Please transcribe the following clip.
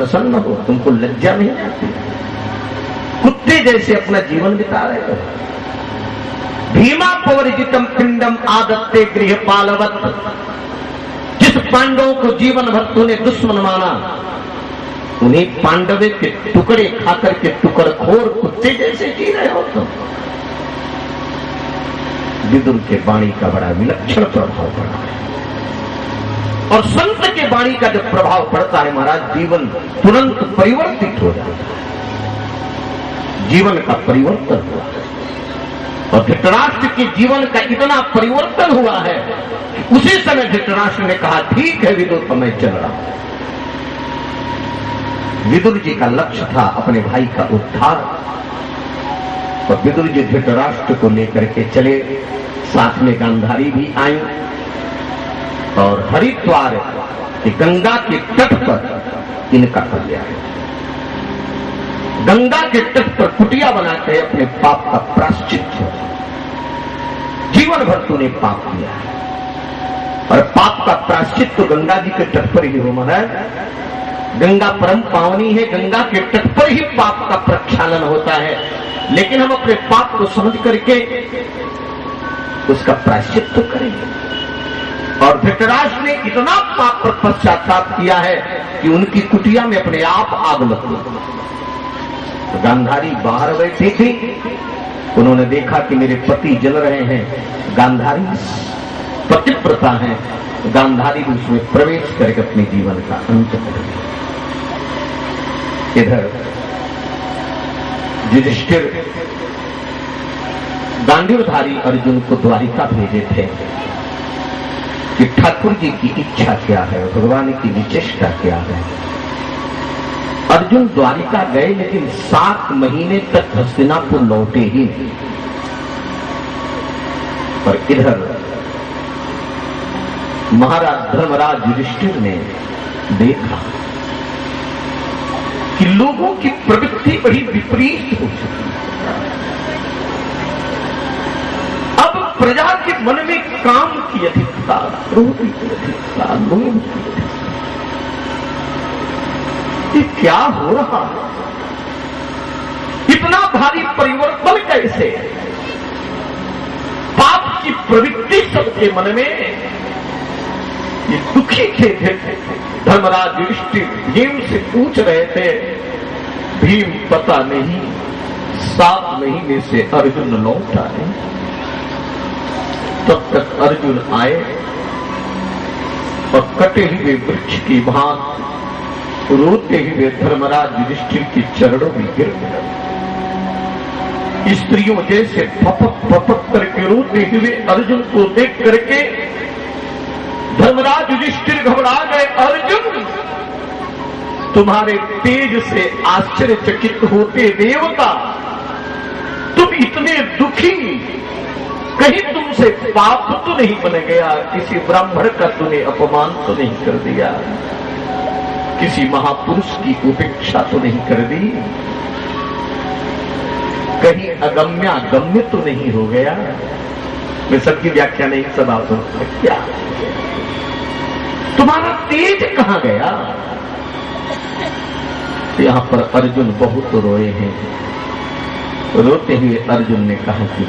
प्रसन्न हो, तुमको लज्जा नहीं आती? कुत्ते जैसे अपना जीवन बिता रहे हो। भीमा पवर्जितम पिंडम आदत्ते गृहपालवत। जिस पांडवों को जीवन भर तूने दुश्मन माना, उन्हें पांडवे के टुकड़े खाकर के टुकड़खोर कुत्ते जैसे जी रहे हो तुम। विदुर के वाणी का बड़ा विलक्षण प्रभाव पड़ा है, और संत के वाणी का जब प्रभाव पड़ता है महाराज, जीवन तुरंत परिवर्तित हो जाता है, जीवन का परिवर्तन हुआ है। और धृतराष्ट्र के जीवन का इतना परिवर्तन हुआ है कि उसी समय धृतराष्ट्र ने कहा, ठीक है विदुर, तो मैं चल रहा हूं। विदुर जी का लक्ष्य था अपने भाई का उद्धार, और विदुर जी धृतराष्ट्र को लेकर के चले। साथ में गांधारी भी आई, और हरिद्वार के गंगा के तट पर इनका कल्याण है। गंगा के तट पर कुटिया बनाते अपने पाप का प्रायश्चित। जीवन भर तूने पाप किया है, और पाप का प्रायश्चित तो गंगा जी के तट पर ही हो महाराज। गंगा परम पावनी है, गंगा के तट पर ही पाप का प्रक्षालन होता है। लेकिन हम अपने पाप को समझ करके उसका प्रायश्चित तो करेंगे। और धृतराष्ट्र ने इतना पाप पर पश्चाताप किया है कि उनकी कुटिया में अपने आप आग लग गई। तो गांधारी बाहर बैठी थी, उन्होंने देखा कि मेरे पति जल रहे हैं। गांधारी पतिव्रता है, गांधारी भी उसमें प्रवेश करके अपने जीवन का अंत कर दिया। इधर युधिष्ठिर गांडीवधारी अर्जुन को द्वारिका भेजे थे कि ठाकुर जी की इच्छा क्या है, भगवान की विचेष्टा क्या है। अर्जुन द्वारिका गए, लेकिन 7 महीने तक हस्तिनापुर लौटे ही नहीं। पर इधर महाराज धर्मराज युधिष्ठिर ने देखा कि लोगों की प्रवृत्ति बड़ी विपरीत हो चुकी है। अब प्रजा के मन में काम की अधिकता, क्रोध की अधिकता, लोभ की अधिकता। ये क्या हो रहा है? इतना भारी परिवर्तन कैसे? पाप की प्रवृत्ति सबके मन में। ये दुखी थे। धर्मराज युधिष्ठिर भीम से पूछ रहे थे, भीम पता नहीं 7 महीने से अर्जुन लौट आए। तब तक अर्जुन आए और कटे हुए वृक्ष की भांति रोते हुए धर्मराज युधिष्ठिर के चरणों में गिर गए। स्त्रियों जैसे फपक फपक करके रोते हुए अर्जुन को देख करके धर्मराज युधिष्ठिर घबरा गए। अर्जुन, तुम्हारे तेज से आश्चर्यचकित होते देवता, तुम इतने दुखी, कहीं तुमसे पाप तो नहीं बन गया? किसी ब्राह्मण का तूने अपमान तो नहीं कर दिया? किसी महापुरुष की उपेक्षा तो नहीं कर दी? कहीं अगम्या गम्य तो नहीं हो गया? मैं सबकी व्याख्या नहीं, सब आप क्या तुम्हारा तेज कहां गया? यहां पर अर्जुन बहुत रोए हैं। रोते हुए अर्जुन ने कहा कि